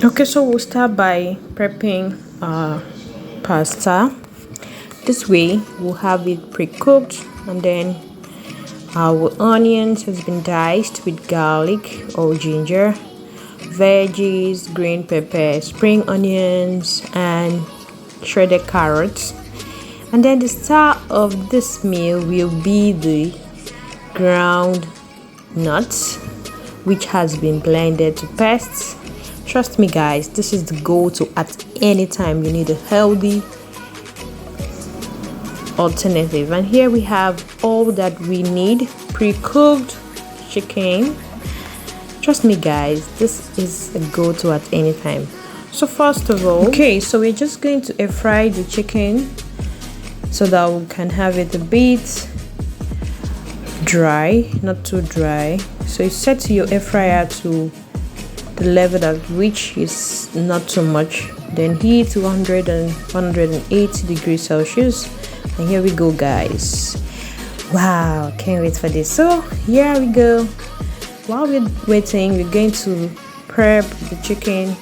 Okay, so we'll start by prepping pasta. This way we'll have it pre-cooked, and then our onions has been diced with garlic or ginger, veggies, green pepper, spring onions, and shredded carrots. And then the star of this meal will be the ground nuts, which has been blended to paste. Trust me guys, this is the go-to at any time you need a healthy alternative. And here we have all that we need: pre-cooked chicken. Trust me guys, this is a go-to at any time. So first of all, okay, so we're just going to air fry the chicken so that we can have it a bit dry, not too dry. So you set your air fryer to the level at which is not too much, then heat to 100 and 180 degrees Celsius. And here we go guys. Wow, can't wait for this. So here we go. While we're waiting, we're going to prep the chicken.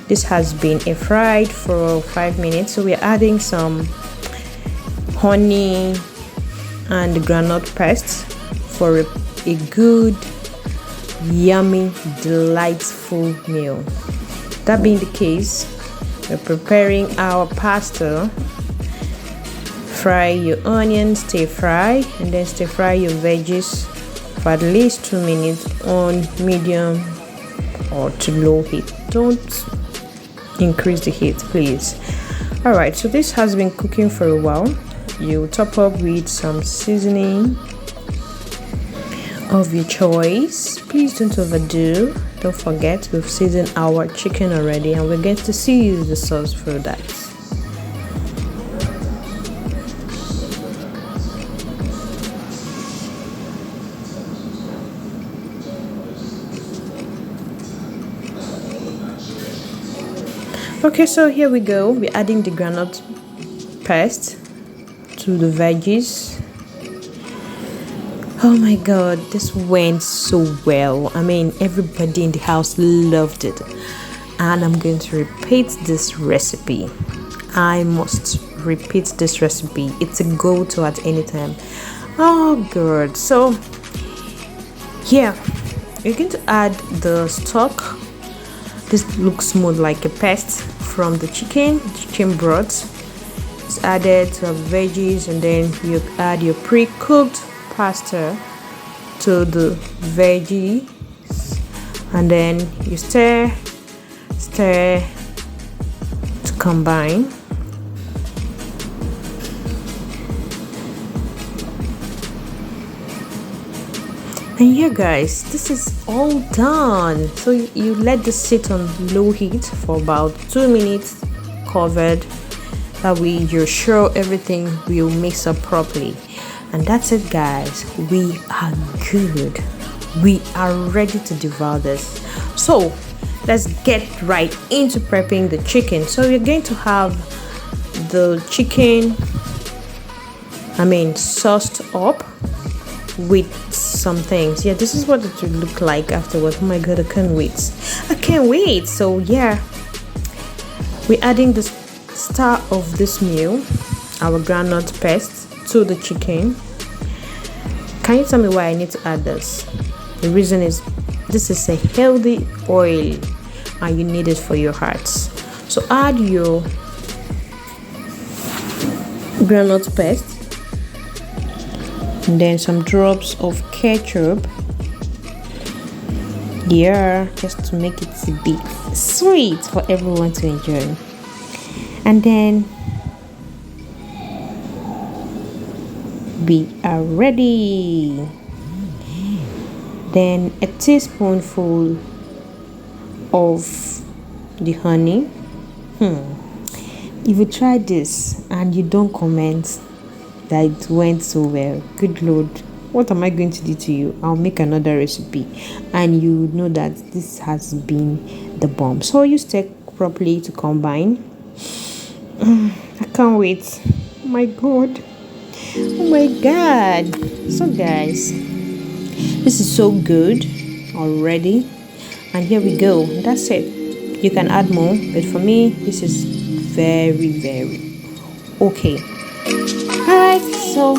This has been air fried for 5 minutes, so we're adding some honey and the groundnut paste for a good, yummy, delightful meal. That being the case, we're preparing our pasta. Fry your onions, stir fry, and then stir fry your veggies for at least 2 minutes on medium or to low heat. Don't increase the heat, please. Alright, so this has been cooking for a while. You top up with some seasoning of your choice. Please don't overdo. Don't forget, we've seasoned our chicken already, and we're going to season the sauce for that. Okay, so here we go. We're adding the groundnut paste to the veggies. Oh my god, this went so well. I mean, everybody in the house loved it, and I'm going to repeat this recipe. I must repeat this recipe. It's a go-to at any time. Oh god. So here you're going to add the stock. This looks more like a paste from the chicken broth. It's added to the veggies, and then you add your pre-cooked pasta to the veggies, and then you stir to combine. And here guys, this is all done. So you let this sit on low heat for about 2 minutes covered. That way you're sure everything will mix up properly. And that's it guys, we are good. We are ready to devour this. So let's get right into prepping the chicken. So we're going to have the chicken sauced up with some things. Yeah, this is what it would look like afterwards. Oh my god, I can't wait. So yeah, we're adding the star of this meal, our groundnut paste, to the chicken. Can you tell me why I need to add this? The reason is this is a healthy oil and you need it for your hearts. So add your groundnut paste, and then some drops of ketchup. Yeah, just to make it a bit sweet for everyone to enjoy. And then we are ready. Then a teaspoonful of the honey. If you try this and you don't comment that it went so well, good lord, what am I going to do to you? I'll make another recipe and you know that this has been the bomb. So you stir properly to combine. I can't wait. Oh my god. Oh my god. So guys, this is so good already, and here we go. That's it. You can add more, but for me, this is very, very okay. Alright, so